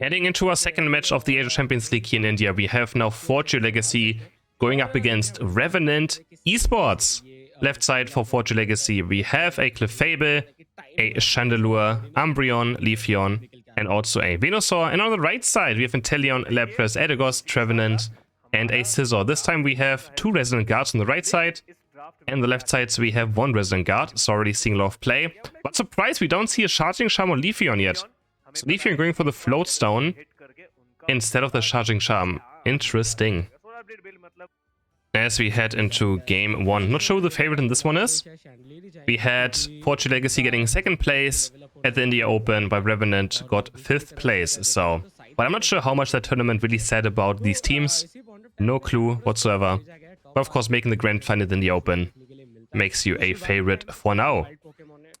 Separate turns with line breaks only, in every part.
Heading into our second match of the Asia Champions League here in India, we have now Fortune Legacy going up against Revenant Esports. Left side for Fortune Legacy, we have a Clefable, a Chandelure, Umbreon, Leafeon, and also a Venusaur. And on the right side, we have Inteleon, Lapras, Eldegoss, Trevenant, and a Scizor. This time we have 2 Resident Guards on the right side. And the left side, so we have 1 Resident Guard. It's already seeing a lot of play. But surprise, we don't see a Charging Charm on Leafeon yet. So Leafeon going for the Float Stone instead of the Charging Charm. Interesting. As we head into game 1. Not sure who the favorite in this one is. We had Fortune Legacy getting 2nd place at the India Open, while Revenant got 5th place. So, but I'm not sure how much that tournament really said about these teams. No clue whatsoever. But of course, making the grand final in the Open makes you a favorite for now.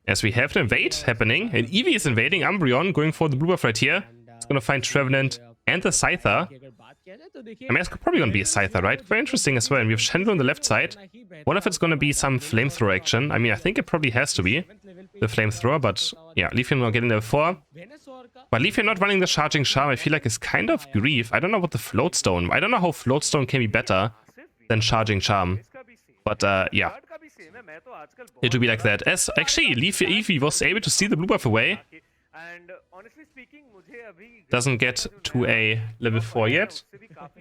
As we have an invade happening, and Eevee is invading Umbreon, going for the blue buff right here. It's going to find Trevenant and the Scyther. I mean, it's probably going to be a Scyther, right? Very interesting as well. And we have Chandelure on the left side. What if it's going to be some flamethrower action? I mean, I think it probably has to be the flamethrower, but yeah, Leafeon now getting level 4. But Leafeon not running the Charging Charm, I feel like is kind of grief. I don't know what the Float Stone. I don't know how Float Stone can be better than Charging Charm. But yeah, it would be like that. As actually, Eevee was able to see the blue buff away. Doesn't get to a level 4 yet,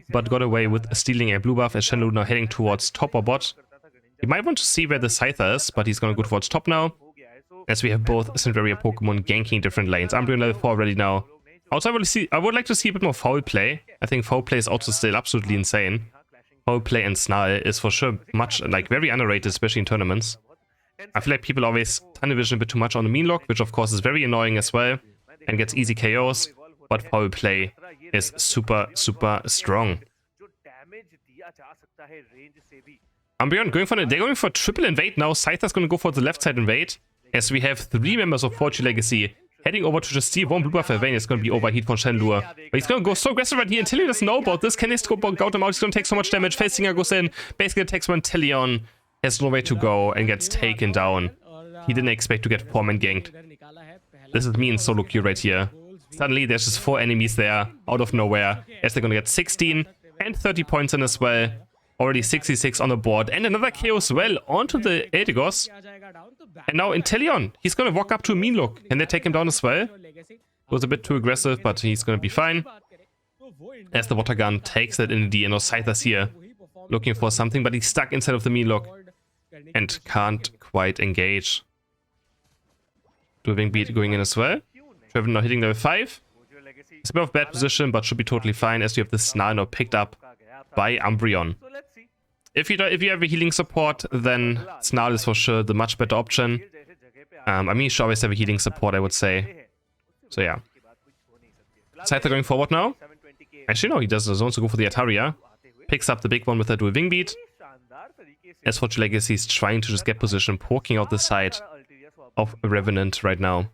but got away with stealing a blue buff as Chandelure now heading towards top or bot. You might want to see where the Scyther is, but he's going to go towards top now. As we have both Cinderia Pokemon ganking different lanes. I'm doing level 4 already now. Also, I would like to see a bit more foul play. I think foul play is also still absolutely insane. Foul play and Snarl is for sure much, like, very underrated, especially in tournaments. I feel like people always tunnel vision a bit too much on the mean lock, which of course is very annoying as well, and gets easy KOs, but foul play is super, super strong. Umbreon they're going for triple invade now. Scyther's going to go for the left side invade, as we have 3 members of Fortune Legacy heading over to just steal 1 blue buff away. It's going to be overheat from Chandelure. But he's going to go so aggressive right here. Inteleon doesn't know about this. Can they scope out him out? He's going to take so much damage. Facing goes in. Basically takes one. Inteleon has no way to go and gets taken down. He didn't expect to get 4-man ganked. This is me in solo queue right here. Suddenly there's just 4 enemies there out of nowhere. As they're going to get 16 and 30 points in as well. Already 66 on the board. And another KO as well onto the Eldegoss. And now Inteleon, he's going to walk up to a mean look. Can they take him down as well? Was a bit too aggressive, but he's going to be fine. As the water gun takes that in the Scyther's here. Looking for something, but he's stuck inside of the mean look. And can't quite engage. Wing beat going in as well. Trevor now hitting level 5. It's a bit of a bad position, but should be totally fine as you have the Snarl now picked up by Umbreon. If you have a healing support, then Snarl is for sure the much better option. I mean, you should always have a healing support, I would say. So yeah. Scyther going forward now. Actually, no, he doesn't want to go for the Ataria. Picks up the big one with a dual wing beat. As Fortune Legacy is trying to just get position, poking out the side of Revenant right now.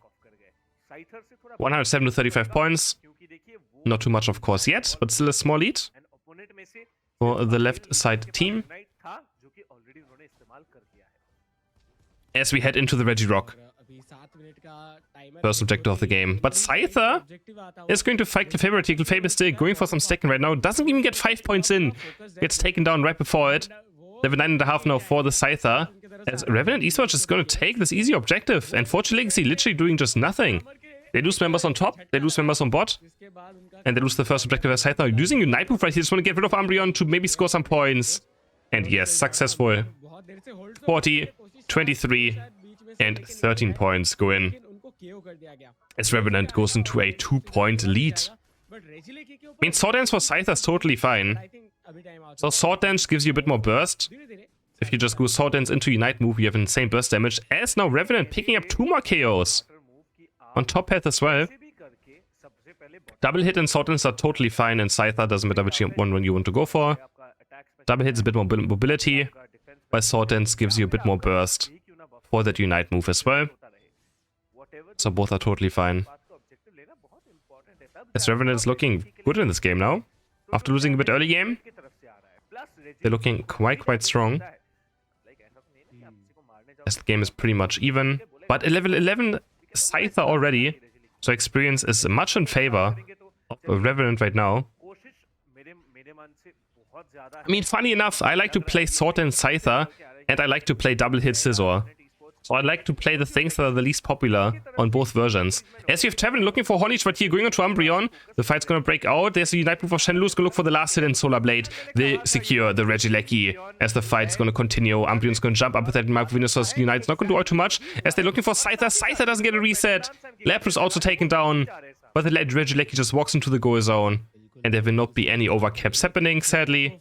107 to 35 points. Not too much, of course, yet, but still a small lead for the left side team. As we head into the Regirock. First objective of the game. But Scyther is going to fight Clefable. Clefable still going for some stacking right now. Doesn't even get 5 points in. Gets taken down right before it. Level 9.5 now for the Scyther. As Revenant Esports is going to take this easy objective. And Fortune Legacy literally doing just nothing. They lose members on top. They lose members on bot. And they lose the first objective as Scyther. Using Unite move right here. Just want to get rid of Umbreon to maybe score some points. And yes, successful. 40, 23, and 13 points go in. As Revenant goes into a 2-point lead. I mean, Sword Dance for Scyther is totally fine. So Sword Dance gives you a bit more burst. If you just go Sword Dance into Unite move, you have insane burst damage. As now Revenant picking up 2 more KOs. On top path as well. Double hit and Sword Dance are totally fine, and Scyther doesn't matter which one you want to go for. Double hit is a bit more mobility, while Sword Dance gives you a bit more burst for that Unite move as well. So both are totally fine. As Revenant is looking good in this game now. After losing a bit early game, they're looking quite strong. As the game is pretty much even. But a level 11 Scyther already, so experience is much in favor of Revenant right now. I mean, funny enough, I like to play Sword and Scyther, and I like to play double hit Scissor. So I like to play the things that are the least popular on both versions. As you have Tavern looking for Honey's right here, going on to Umbreon. The fight's gonna break out. There's a Unite move of Shenlu's gonna look for the last hit, and Solar Blade will secure the Regieleki as the fight's gonna continue. Umbreon's gonna jump up with that Mark Venusaur's Unite's not gonna do all too much as they're looking for Scyther. Scyther doesn't get a reset. Lapras also taken down, but the Regieleki just walks into the goal zone. And there will not be any overcaps happening, sadly,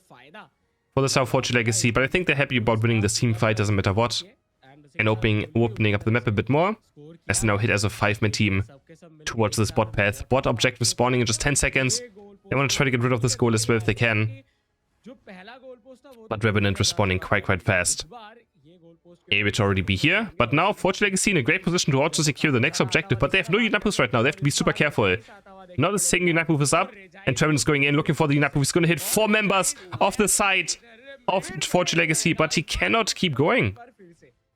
for the South Fortune Legacy. But I think they're happy about winning this team fight, doesn't matter what. And opening up the map a bit more, as they now hit as a 5-man team towards the spot path. Bot objective spawning in just 10 seconds. They want to try to get rid of this goal as well if they can. But Revenant responding quite fast. Able to already be here. But now Fortune Legacy in a great position to also secure the next objective. But they have no Unite moves right now. They have to be super careful. Now the second Unite move is up. And Trevin is going in looking for the Unite move. He's going to hit 4 members off the side of Fortune Legacy. But he cannot keep going.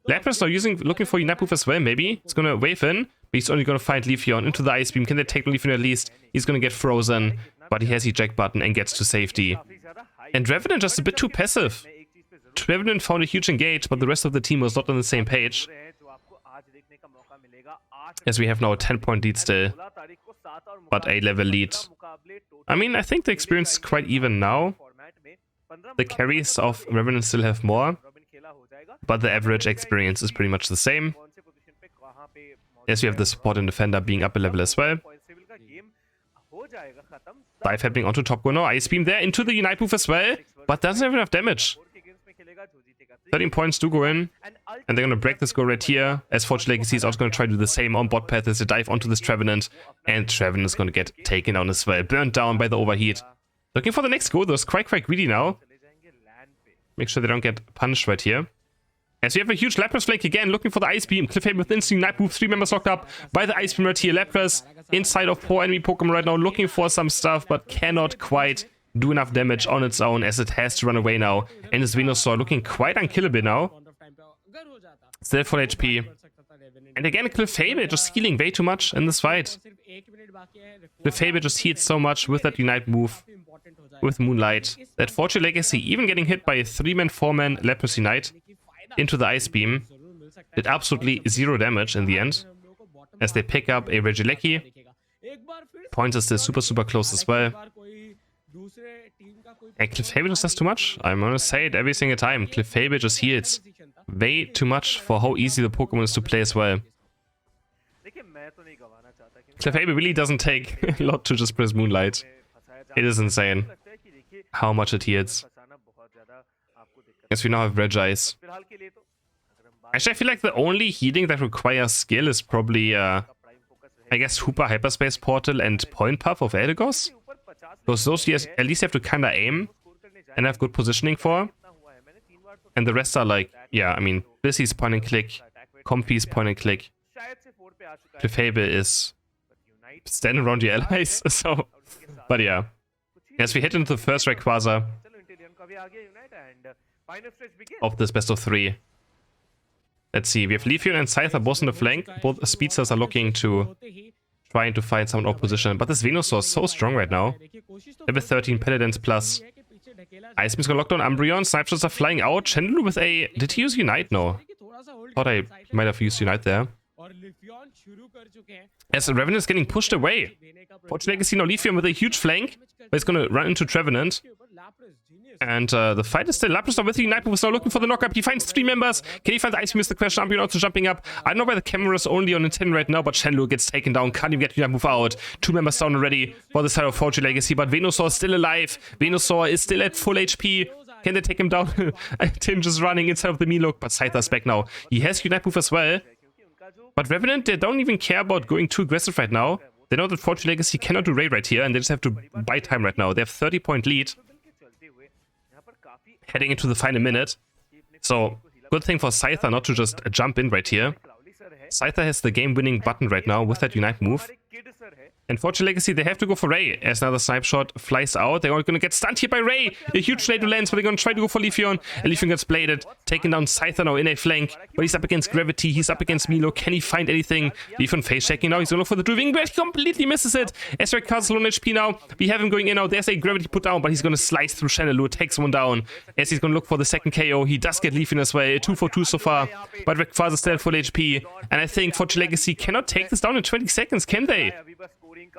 Lapras now looking for Unite move as well, maybe. He's gonna wave in, but he's only gonna find Leafeon into the Ice Beam. Can they take Leafeon at least? He's gonna get frozen, but he has eject button and gets to safety. And Revenant just a bit too passive. Revenant found a huge engage, but the rest of the team was not on the same page. As we have now a 10-point lead still, but a level lead. I mean, I think the experience is quite even now. The carries of Revenant still have more, but the average experience is pretty much the same. As we have the support and defender being up a level as well. Dive happening onto top corner. Ice Beam there into the Unite move as well, but doesn't have enough damage. 13 points do go in, and they're going to break this goal right here, as Fortune Legacy is also going to try to do the same on bot path as they dive onto this Trevenant, and Trevenant is going to get taken down as well, burnt down by the overheat. Looking for the next goal, though, is quite greedy now. Make sure they don't get punished right here. As we have a huge Lapras flank again, looking for the Ice Beam. Cliffhanger with instant Unite move, 3 members locked up by the Ice Beam right here. Lapras inside of poor enemy Pokemon right now, looking for some stuff, but cannot quite do enough damage on its own as it has to run away now. And this Venusaur looking quite unkillable now. Still full HP. And again, Clefable just healing way too much in this fight. Clefable just healed so much with that Unite move, with Moonlight, that Fortune Legacy, even getting hit by a 3-man, 4-man Lapras Unite into the Ice Beam, did absolutely 0 damage in the end, as they pick up a Regieleki. Points are still super close as well. And Clefable just does too much. I'm gonna say it every single time. Clefable just heals way too much for how easy the Pokemon is to play as well. Clefable really doesn't take a lot to just press Moonlight. It is insane how much it heals. As we now have Regice. Actually, I feel like the only healing that requires skill is probably, I guess, Hooper Hyperspace Portal and Point Puff of Eldegoss. Those you at least have to kinda aim and have good positioning for. And the rest are like, yeah, I mean, Blissey's point and click, Comfy's point and click. Clefable is standing around your allies, so, but yeah. As we hit into the first Rayquaza of this best of 3. Let's see, we have Leafeon and Scyther both on the flank. Both speedsters are looking to trying to find some opposition, but this Venusaur is so strong right now. Level 13 Paladins plus. Ice Beam's gonna lock down Umbreon. Snipeshots are flying out. Chandlu with a... Did he use Unite? No. Thought I might have used Unite there. As Revenant is getting pushed away. Fortune Legacy now Leafeon with a huge flank, but he's gonna run into Trevenant. And the fight is still. Lapras now with the Unite move is now looking for the knockup. He finds 3 members. Can he find the Ice Beam is the question. Umbreon also jumping up. I don't know why the camera is only on 10 right now, but Chandlu gets taken down. Can't even get Unite move out. 2 members down already for the side of Fortune Legacy, but Venusaur is still alive. Venusaur is still at full HP. Can they take him down? Tim just running inside of the Milook, but Scyther's back now. He has Unite move as well. But Revenant, they don't even care about going too aggressive right now. They know that Fortune Legacy cannot do Ray right here, and they just have to buy time right now. They have 30-point lead. Heading into the final minute. So, good thing for Scyther not to just jump in right here. Scyther has the game-winning button right now with that Unite move. And Fortune Legacy, they have to go for Ray as another snipe shot flies out. They're going to get stunned here by Ray. A huge Lado lands, but they're going to try to go for Leafeon. And Leafeon gets bladed, taking down Scyther now in a flank. But he's up against Gravity, he's up against Milo. Can he find anything? Leafeon face checking now. He's going to look for the Druid, but he completely misses it. Ezreal Castles on HP now. We have him going in now. There's a Gravity put down, but he's going to slice through Chandelure, takes one down. As he's going to look for the second KO. He does get Leafeon as well. A 2 for 2 so far. But Rayquaza still at full HP. And I think Fortune Legacy cannot take this down in 20 seconds, can they?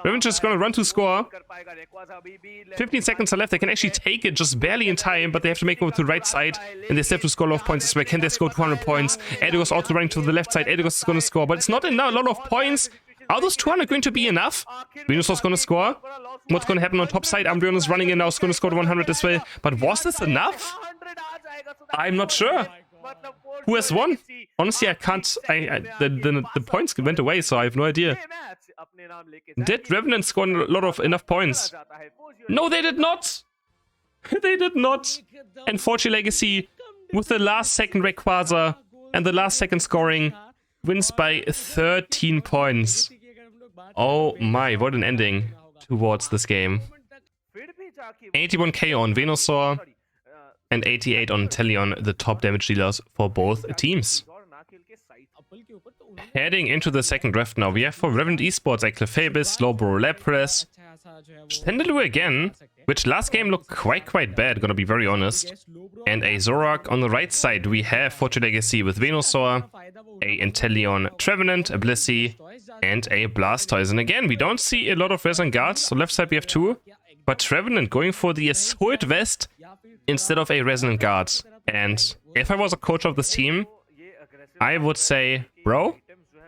Revenant is going to run to score. 15 seconds are left. They can actually take it just barely in time, but they have to make it over to the right side. And they still have to score a lot of points as well. Can they score 200 points? Edigos also running to the left side. Edigos is going to score, but it's not enough. A lot of points. Are those 200 going to be enough? Venusaur's going to score. What's going to happen on top side? Umbreon is running in now. Is going to score to 100 as well. But was this enough? I'm not sure. Who has won? Honestly, I can't. The points went away, so I have no idea. Did Revenant score a lot of enough points? No, they did not. They did not. And Fortune Legacy, with the last second Rayquaza and the last second scoring, wins by 13 points. Oh my, what an ending towards this game. 81k on Venusaur and 88 on Inteleon, the top damage dealers for both teams. Heading into the second draft now, we have for Revenant Esports a Clefable, Slowbro, Lapras, Chandelure again, which last game looked quite bad, gonna be very honest. And a Zoroark. On the right side, we have Fortune Legacy with Venusaur, a Inteleon Trevenant, a Blissey, and a Blastoise. And again, we don't see a lot of Resonant Guards. So left side we have two, but Trevenant going for the Assault Vest instead of a Resonant Guard. And if I was a coach of this team, I would say, bro,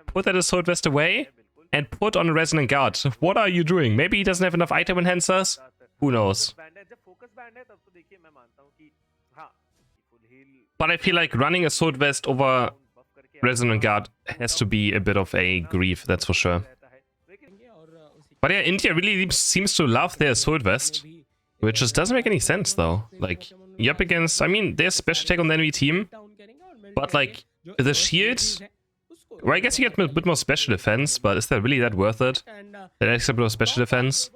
put that Assault Vest away and put on a Resonant Guard. What are you doing? Maybe he doesn't have enough item enhancers? Who knows? But I feel like running Assault Vest over Resonant Guard has to be a bit of a grief, that's for sure. But yeah, India really seems to love their Assault Vest, which just doesn't make any sense though. Like, you're up against, I mean, there's special attack on the enemy team, but like, the shield, well, I guess you get a bit more special defense, but is that really that worth it? That extra bit of special defense?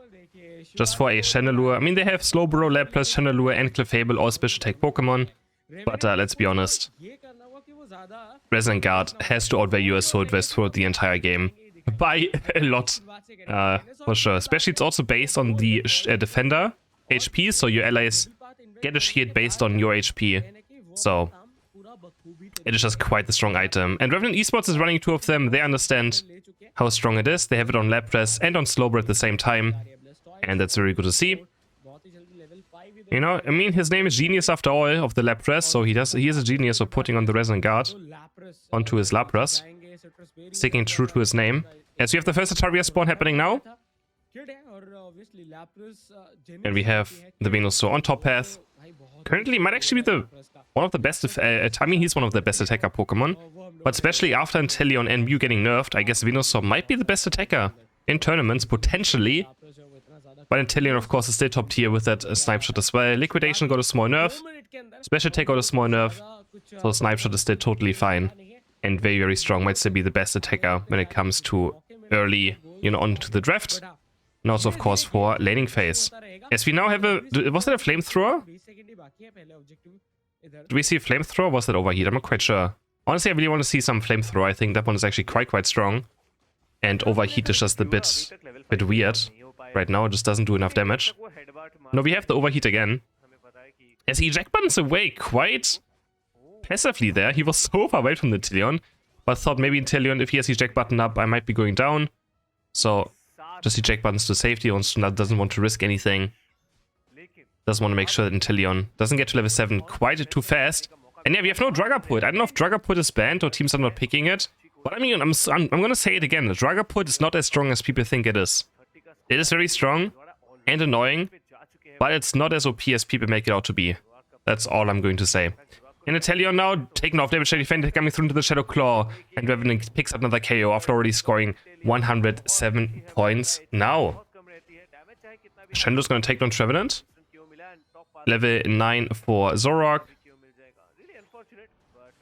Just for a Chandelure. I mean, they have Slowbro, Lapras, Chandelure, and Clefable, all special attack Pokemon. But let's be honest. Resonant Guard has to outvalue Assault Vest throughout the entire game. By a lot. For sure. Especially it's also based on the defender HP, so your allies get a shield based on your HP. So it is just quite a strong item. And Revenant Esports is running two of them. They understand how strong it is. They have it on Lapras and on Slowbro at the same time. And that's very good to see. You know, I mean, his name is Genius after all of the Lapras, so he is a genius of putting on the Resonant Guard onto his Lapras, sticking true to his name. As we have the first Ataria spawn happening now. And we have the Venusaur on top path. Currently might actually be one of the best, I mean, he's one of the best attacker Pokemon. But especially after Inteleon and Mew getting nerfed, I guess Venusaur might be the best attacker in tournaments, potentially. But Inteleon, of course, is still top tier with that Snipe Shot as well. Liquidation got a small nerf. Special Attack got a small nerf. So Snipe Shot is still totally fine. And very strong. Might still be the best attacker when it comes to early, you know, onto the draft. And also, of course, for laning phase. As we now have a... Was that a Flamethrower? Do we see a Flamethrower or was that Overheat? I'm not quite sure. Honestly, I really want to see some Flamethrower. I think that one is actually quite strong. And Overheat is just a bit weird. Right now, it just doesn't do enough damage. No, we have the Overheat again. As he eject buttons away quite passively there. He was so far away from the Inteleon. But thought maybe Inteleon, if he has eject button up, I might be going down. So, just eject buttons to safety. Doesn't want to risk anything. Doesn't want to make sure that Inteleon doesn't get to level 7 quite too fast. And yeah, we have no Dragapult. I don't know if Dragapult is banned or teams are not picking it. But I mean, I'm gonna say it again. The Dragapult is not as strong as people think it is. It is very strong and annoying, but it's not as OP as people make it out to be. That's all I'm going to say. And Inteleon now taking off damage, defender coming through into the Shadow Claw, and Revenant picks up another KO after already scoring 107 points now. Shendo's going to take down Revenant. Level 9 for Zoroark.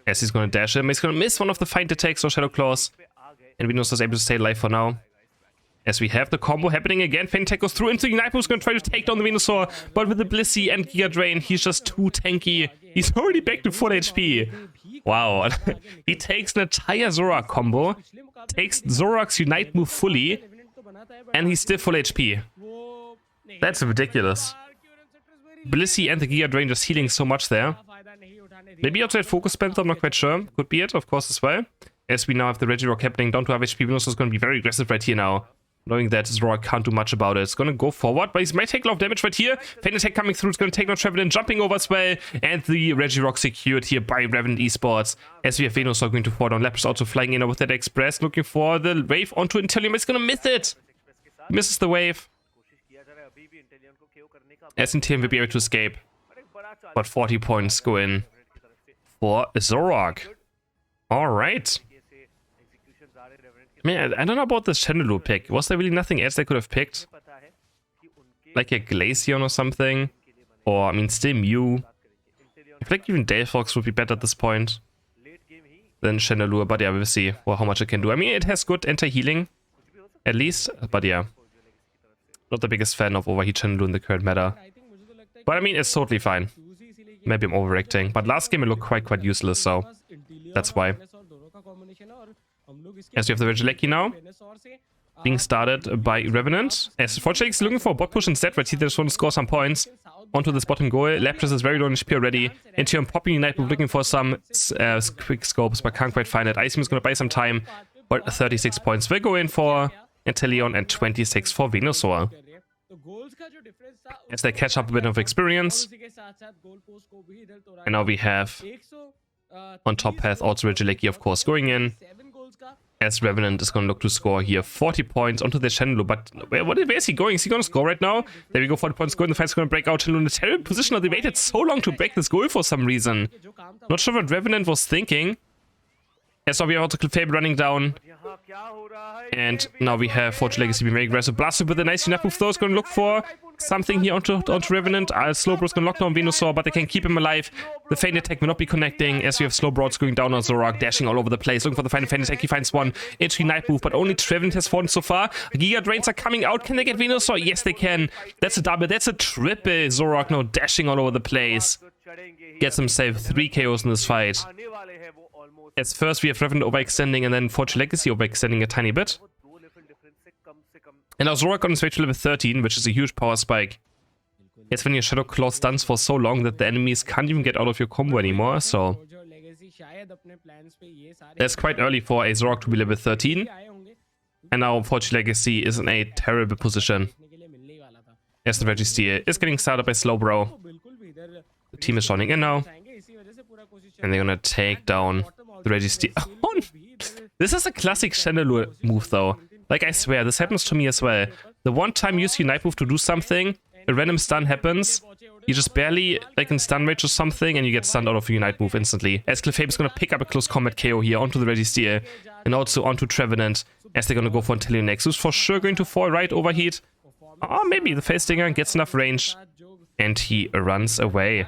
Yes, he's going to dash him. He's going to miss one of the feint attacks or Shadow Claws. And Venus is able to stay alive for now. As we have the combo happening again, Fentek goes through into Ignite Boost, going to try to take down the Venusaur, but with the Blissey and Giga Drain, he's just too tanky. He's already back to full HP. Wow. He takes an entire Zoroark combo, takes Zoroark's Unite move fully, and he's still full HP. That's ridiculous. Blissey and the Giga Drain just healing so much there. Maybe outside Focus Panther, I'm not quite sure. Could be it, of course, as well. As we now have the Regirock happening, down to half HP, Venusaur is going to be very aggressive right here now. Knowing that Zoroark can't do much about it. It's going to go forward, but he might take a lot of damage right here. Feint attack coming through. It's going to take down Revenant, jumping over as well. And the Regirock secured here by Revenant Esports. As we have Venusaur going to fall down. Lapras also flying in with that Express. Looking for the wave onto Inteleon. He's going to miss it. He misses the wave. As Inteleon will be able to escape. But 40 points go in for Zoroark. Alright. Man, I don't know about this Chandelure pick. Was there really nothing else they could have picked? Like a Glaceon or something? Or, I mean, still Mew. I feel like even Delphox would be better at this point than Chandelure, but yeah, we'll see how much it can do. I mean, it has good anti-healing, at least, but yeah. Not the biggest fan of Overheat Chandelure in the current meta. But I mean, it's totally fine. Maybe I'm overreacting, but last game it looked quite useless, so that's why. As we have the Regieleki now, being started by Revenant. As Fortune is looking for a bot push instead, right? He just want to score some points onto this bottom goal. Lapras is very low in HP already. Inteleon popping Unite, looking for some quick scopes, but can't quite find it. Ice is going to buy some time, but 36 points will go in for Inteleon and 26 for Venusaur. As they catch up a bit of experience. And now we have on top path also Regieleki, of course, going in. As Revenant is going to look to score here 40 points onto the Chandelure, but where is he going? Is he going to score right now? There we go, 40 points going. The fight's going to break out. Chandelure in a terrible position. They waited so long to break this goal for some reason. Not sure what Revenant was thinking. As now we have also Clefable running down. And now we have Fortune Legacy being very aggressive. Blasted with a nice enough move though. Is going to look for something here onto Revenant. Slowbro is going to lock down Venusaur, but they can keep him alive. The Feint attack will not be connecting, as we have Slowbro going down on Zoroark, dashing all over the place, looking for the final Feint attack. He finds one entry Night Move, but only Revenant has fallen so far. Giga Drains are coming out. Can they get Venusaur? Yes, they can. That's a double. That's a triple. Zoroark now dashing all over the place. Gets himself 3 KOs in this fight. As first we have Revenant overextending and then Fortune Legacy overextending a tiny bit. And now Zoroark on his way to level 13, which is a huge power spike. It's when your Shadow Claw stuns for so long that the enemies can't even get out of your combo anymore, so that's quite early for a Zoroark to be level 13. And now Fortune Legacy is in a terrible position. As the Registeel is getting started by Slowbro. The team is joining in now. And they're gonna take down the Registeel. Oh, this is a classic Chandelure move though. Like, I swear, this happens to me as well. The one time you use your Unite move to do something, a random stun happens, you just barely, like in stun range or something, and you get stunned out of your Unite move instantly. As Clefable is going to pick up a close combat KO here onto the Registeel, and also onto Revenant, as they're going to go for Inteleon next, who's for sure going to fall right overheat. Or maybe the Face Stinger gets enough range, and he runs away.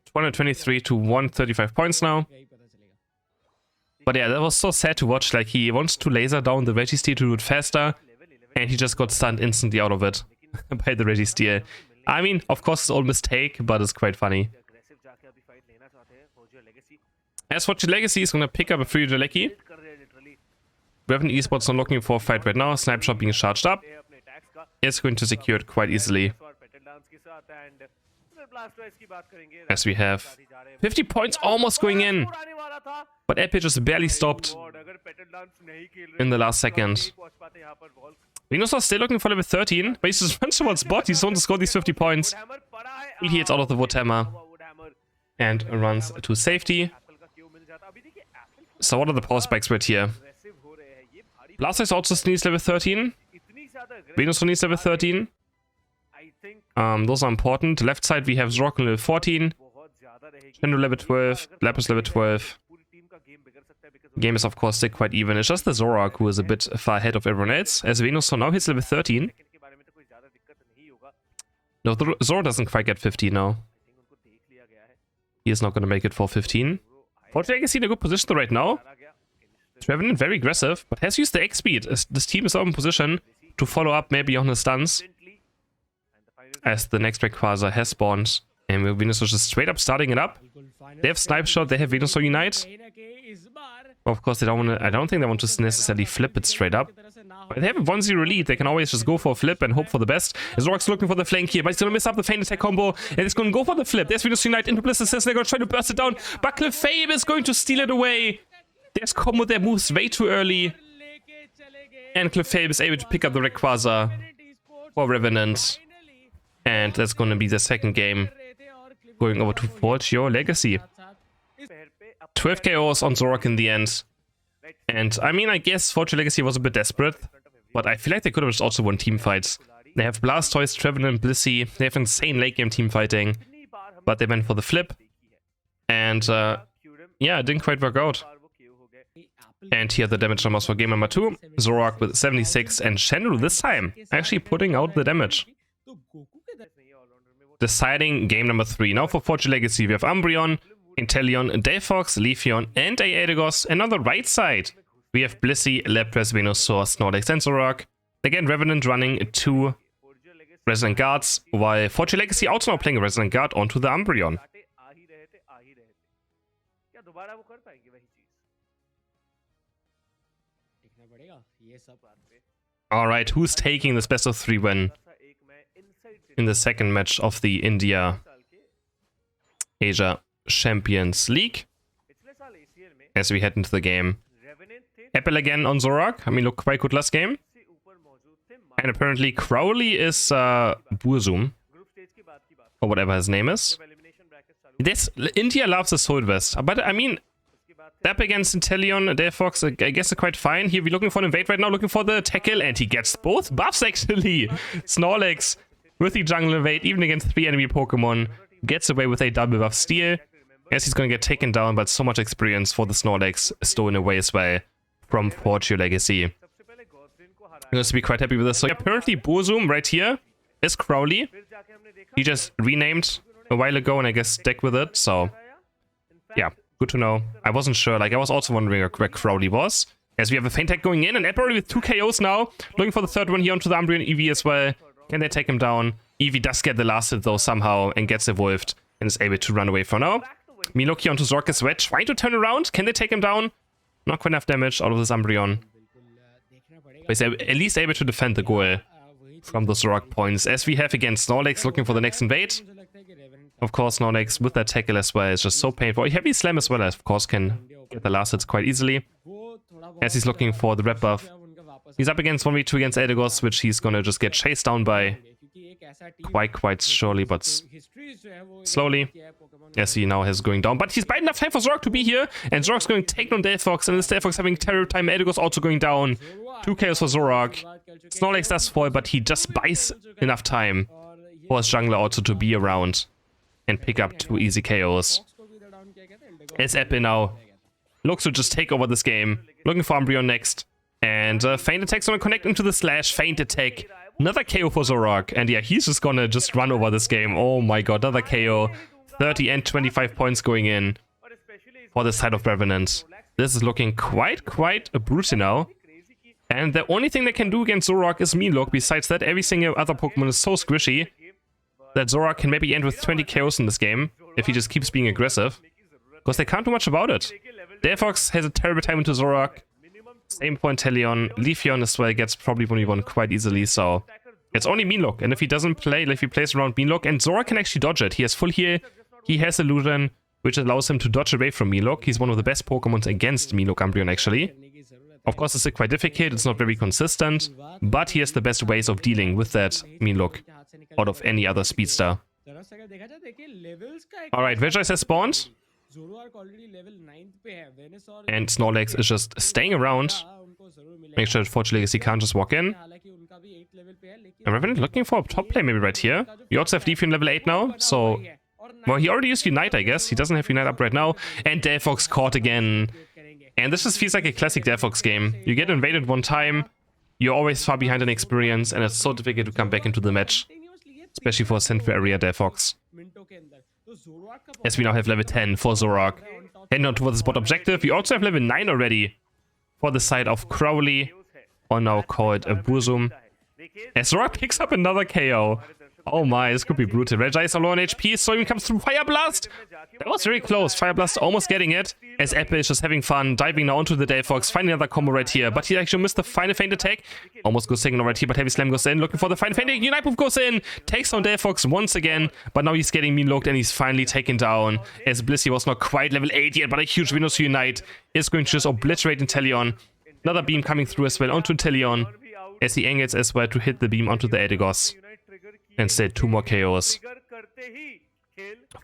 223 to 135 points now. But yeah, that was so sad to watch. Like, he wants to laser down the Registeel to do it faster, and he just got stunned instantly out of it by the Registeel. I mean, of course, it's all mistake, but it's quite funny. As for Legacy, he's going to pick up a free Regieleki. Revenant Esports not looking for a fight right now. Snipe Shot being charged up. It's going to secure it quite easily. As we have 50 points almost going in. But Epic just barely stopped in the last second. Venusaur still looking for level 13, but he's just runs towards bot. He's going to score these 50 points. He hits out of the Wood Hammer and runs to safety. So what are the power spikes right here? Blastoise also needs level 13. Venusaur needs level 13. Those are important. Left side we have Zoroark level 14. Chandelure level 12. Lapras level 12. Game is of course still quite even. It's just the Zoroark who is a bit far ahead of everyone else. As Venusaur now hits level 13. No, the Zoroark doesn't quite get 15 now. He is not going to make it for 15. Fortune Legacy in a good position right now. Revenant very aggressive, but has used the X speed. This team is out in position to follow up maybe on the stuns. As the next Rayquaza has spawned. And Venusaur just straight up starting it up. They have Snipe Shot, they have Venusaur Unite. Of course, they don't want to, I don't think they want to necessarily flip it straight up. But they have a 1-0 lead, they can always just go for a flip and hope for the best. Zork's looking for the flank here, but he's going to miss up the feint attack combo. And he's going to go for the flip. There's Venusaur Unite into Bliss Assist, they're going to try to burst it down. But Clefairy is going to steal it away. There's combo that moves way too early. And Clefairy is able to pick up the Rayquaza for Revenant. And that's going to be the second game. Going over to Forge Your Legacy. 12 KOs on Zorak in the end. And I mean, I guess Forge Your Legacy was a bit desperate. But I feel like they could have just also won team fights. They have Blastoise, Revenant, Blissey. They have insane late game team fighting. But they went for the flip. And yeah, it didn't quite work out. And here are the damage numbers for game number 2. Zorak with 76 and Chandru this time actually putting out the damage. Deciding game number 3. Now for Forge Your Legacy, we have Umbreon, Inteleon, Delphox, Leafeon, and Aeolus. And on the right side, we have Blissey, Lapras, Venusaur, Snorlax, and Zorak. Again, Revenant running 2 Resonant Guards, while Forge Your Legacy also now playing a Resonant Guard onto the Umbreon. Alright, who's taking this best of 3 win in the second match of the India Asia Champions League? As we head into the game. Apple again on Zorak. I mean, look, quite good last game. And apparently Crowley is Burzum. Or whatever his name is. This India loves the Soul Vest. But I mean, Dap against Inteleon, Delphox, I guess are quite fine. Here we're looking for an invade right now, looking for the tackle, and he gets both buffs actually. Snorlax with the jungle invade, even against 3 enemy Pokemon, gets away with a double buff steal. Yes, he's going to get taken down, but so much experience for the Snorlax stolen away as well from Forge Your Legacy. I'm going to be quite happy with this. So apparently Burzum right here is Crowley. He just renamed a while ago and I guess stuck with it, so yeah. Good to know. I wasn't sure. Like, I was also wondering where Crowley was. As we have a feint tag going in, and Apple with 2 KOs now. Looking for the third one here onto the Umbreon Eevee as well. Can they take him down? Eevee does get the last hit though somehow and gets evolved and is able to run away for now. Miloki onto Zork as well. Trying to turn around. Can they take him down? Not quite enough damage out of this Umbreon. But he's at least able to defend the goal from the Zork points. As we have again Snorlax looking for the next invade. Of course, Snorlax with that tackle as well is just so painful. Heavy Slam as well, of course, can get the last hits quite easily. As he's looking for the red buff. He's up against 1v2 against Aeolus, which he's gonna just get chased down by quite surely, but slowly. As he now has going down. But he's bad enough time for Zork to be here. And Zorak's going to take down Delphox. And this Delphox having terrible time. Aeolus also going down. 2 KOs for Zorak. Snorlax does fall, but he just buys enough time for his jungler also to be around and pick up 2 easy KOs. As Apple now looks to just take over this game. Looking for Umbreon next. And feint attack's gonna connect into the slash. Feint attack. Another KO for Zorak. And yeah, he's just gonna just run over this game. Oh my god, another KO. 30 and 25 points going in for the side of Revenant. This is looking quite brutal now. And the only thing they can do against Zorak is Meanlock. Besides that, every single other Pokemon is so squishy that Zorak can maybe end with 20 KOs in this game if he just keeps being aggressive. Because they can't do much about it. Delphox has a terrible time into Zorak. Same for Inteleon. Leafeon as well gets probably 1v1 quite easily, so it's only Meanlock. And if he doesn't play, if he plays around Meanlock, and Zorak can actually dodge it. He has full heal. He has Illusion, which allows him to dodge away from Meanlock. He's one of the best Pokemon against Meanlock Umbreon, actually. Of course, it's quite difficult. It's not very consistent. But he has the best ways of dealing with that Meanlock out of any other speedster. Alright, Vegice has spawned. And Snorlax is just staying around. Make sure that Forge Your Legacy can't just walk in. And Revenant looking for a top play maybe right here. We also have Leafeon level 8 now, so... Well, he already used Unite, I guess. He doesn't have Unite up right now. And Delphox caught again. And this just feels like a classic Delphox game. You get invaded one time, you're always far behind in experience, and it's so difficult to come back into the match. Especially for a Central area Delphox. As we now have level 10 for Zorak. Heading on towards the spot objective. We also have level 9 already for the side of Crowley, or now called Burzum. As Zorak picks up another KO. Oh my, this could be brutal. Reggie is low on HP, so he comes through Fire Blast. That was very close. Fire Blast almost getting it. As Apple is just having fun, diving now onto the Delphox, finding another combo right here. But he actually missed the final feint attack. Almost goes second right here, but Heavy Slam goes in. Looking for the final feint. Unite Move goes in. Takes on Delphox once again. But now he's getting mean looked and he's finally taken down. As Blissey was not quite level 8 yet, but a huge Venus Unite is going to just obliterate Inteleon. Another beam coming through as well onto Inteleon. As he angles as well to hit the beam onto the Eldegoss. Instead, 2 more KOs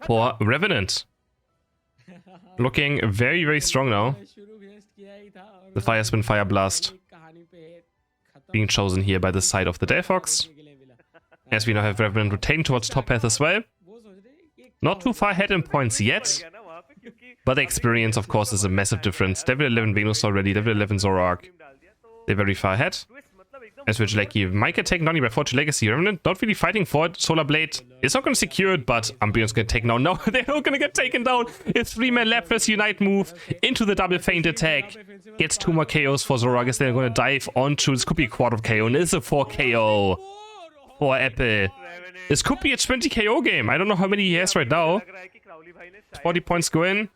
for Revenant. Looking very, very strong now. The Fire Spin Fire Blast being chosen here by the side of the Delphox. As we now have Revenant rotating towards top path as well. Not too far ahead in points yet. But the experience, of course, is a massive difference. Level 11 Venus already, level 11 Zorak. They're very far ahead. As Vigileki might get taken down here by Fortune Legacy. Revenant not really fighting for it. Solar Blade is not going to secure it, but Umbreon's going to take down. No, they're not going to get taken down. It's 3-man Lapras Unite move into the double feint attack. Gets 2 more KOs for Zorak as they're going to dive onto. This could be a quarter of KO, and it's a 4 KO for Apple. This could be a 20 KO game. I don't know how many he has right now. 40 points go in.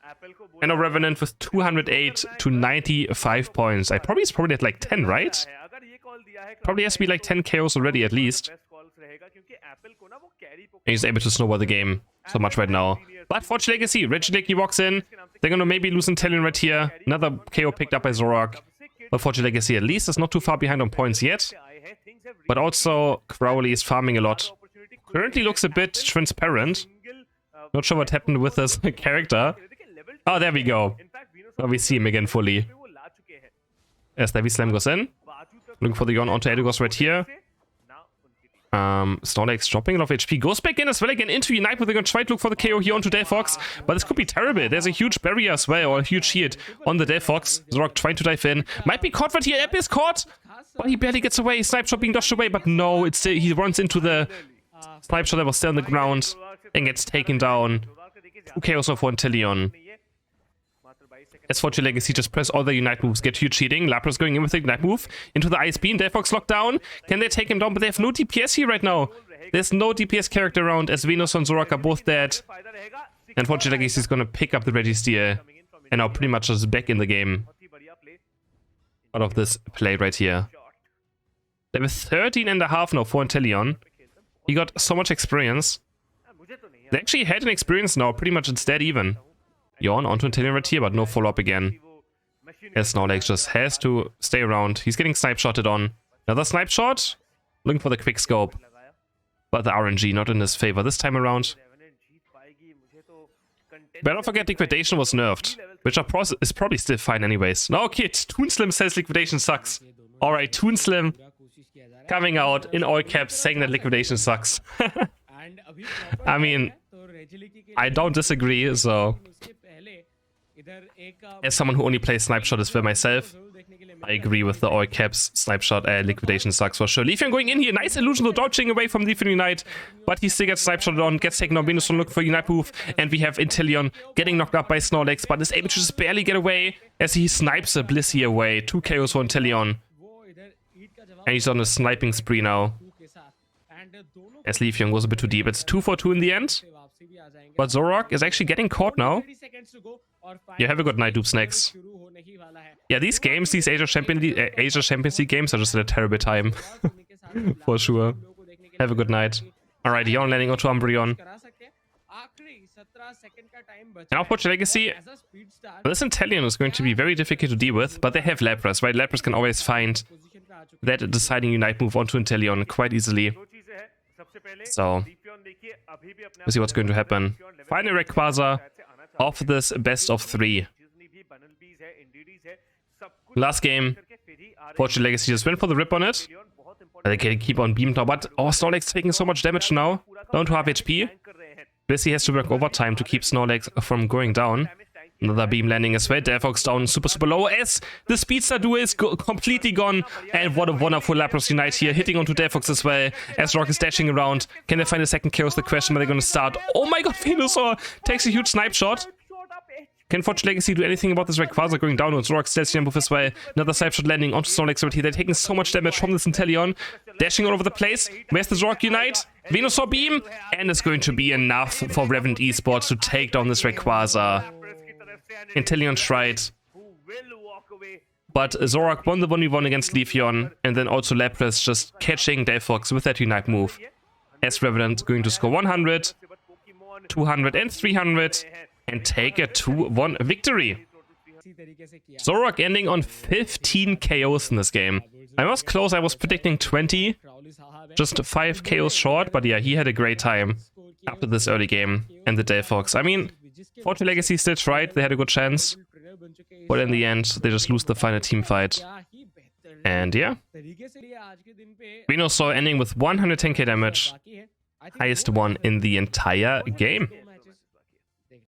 And a Revenant with 208 to 95 points. He's probably at like 10, right? Probably has to be like 10 KOs already at least. And he's able to snowball the game so much right now. But Fortune Legacy, Vigileki walks in. They're gonna maybe lose Inteleon right here. Another KO picked up by Zorak. But Fortune Legacy at least is not too far behind on points yet. But also Crowley is farming a lot. Currently looks a bit transparent. Not sure what happened with this character. Oh, there we go. Oh, we see him again fully. As the Heavy Slam goes in. Looking for the Yon onto Eldegoss right here. Snorlax dropping a lot of HP. Goes back in as well again into Unite, but they're going to try to look for the KO here onto Delphox. But this could be terrible. There's a huge barrier as well, or a huge shield on the Delphox. Zorak trying to dive in. Might be caught right here. Epi is caught. But he barely gets away. Snipe shot being dodged away, but no, it's still, he runs into the snipe shot that was still on the ground and gets taken down. 2 KOs for Inteleon. As Fortune Legacy just press all the Unite moves, get huge cheating. Lapras going in with the Unite move into the Ice Beam. Delphox locked down. Can they take him down? But they have no DPS here right now. There's no DPS character around as Venus and Zorak are both dead. And Fortune Legacy is going to pick up the Registeel. And now pretty much just back in the game. Out of this play right here. Level 13.5 now for Inteleon. He got so much experience. They actually had an experience now. Pretty much it's dead even. Yawn onto Inteleon right here, but no follow-up again. As Snorlax just has to stay around. He's getting snipe shotted on. Another snipe shot. Looking for the quick scope. But the RNG not in his favor this time around. But don't forget Liquidation was nerfed. Which is probably still fine anyways. No, kid. Toonslim says Liquidation sucks. Alright, Toonslim coming out in all caps saying that Liquidation sucks. I mean, I don't disagree, so... As someone who only plays Snipe Shot as well myself, I agree with the all caps Snipe Shot. Liquidation sucks for sure. Leafeon going in here. Nice illusion, though, dodging away from Leafeon Unite. But he still gets Snipe Shot on, gets taken on. Venus look for Unite move. And we have Inteleon getting knocked up by Snorlax, but is able to just barely get away as he snipes a Blissey away. 2 KOs for Inteleon. And he's on a sniping spree now. As Leafeon goes a bit too deep. It's 2 for 2 in the end. But Zorak is actually getting caught now. Yeah, have a good night, Doob Snacks. Yeah, these games, these Asia Champions League games are just at a terrible time. For sure. Have a good night. Alright, Yon landing onto Umbreon. Now Fortune Legacy. This Inteleon is going to be very difficult to deal with, but they have Lapras, right? Lapras can always find that deciding Unite move onto Inteleon quite easily. So, we'll see what's going to happen. Final Rayquaza of this best of 3. Last game, Fortune Legacy just went for the rip on it. They can keep on beam now, but Snorlax taking so much damage now. Down to half HP. Blissey has to work overtime to keep Snorlax from going down. Another beam landing as well. Delphox down super low as the Speedster duo is completely gone. And what a wonderful Lapras Unite here, hitting onto Delphox as well. As Rock is dashing around. Can they find a second kill is the question, but they're going to start. Oh my god, Venusaur takes a huge snipe shot. Can Fortune Legacy do anything about this Rayquaza going down? And Zorak steals the move as well. Another side shot landing onto Snorlax right here. They're taking so much damage from this Inteleon. Dashing all over the place. Where's the Zorak Unite? Venusaur Beam. And it's going to be enough for Revenant Esports to take down this Rayquaza. Inteleon tried. But Zorak won the 1v1 against Leafeon. And then also Lapras just catching Delphox with that Unite move. As Revenant going to score 100, 200 and 300. And take a 2-1 victory. Zorak ending on 15 KOs in this game. I was close, I was predicting 20. Just 5 KOs short, but yeah, he had a great time after this early game. And the Delphox. I mean, Fortune Legacy still tried, they had a good chance. But in the end, they just lose the final team fight. And yeah. Venusaur ending with 110k damage. Highest one in the entire game.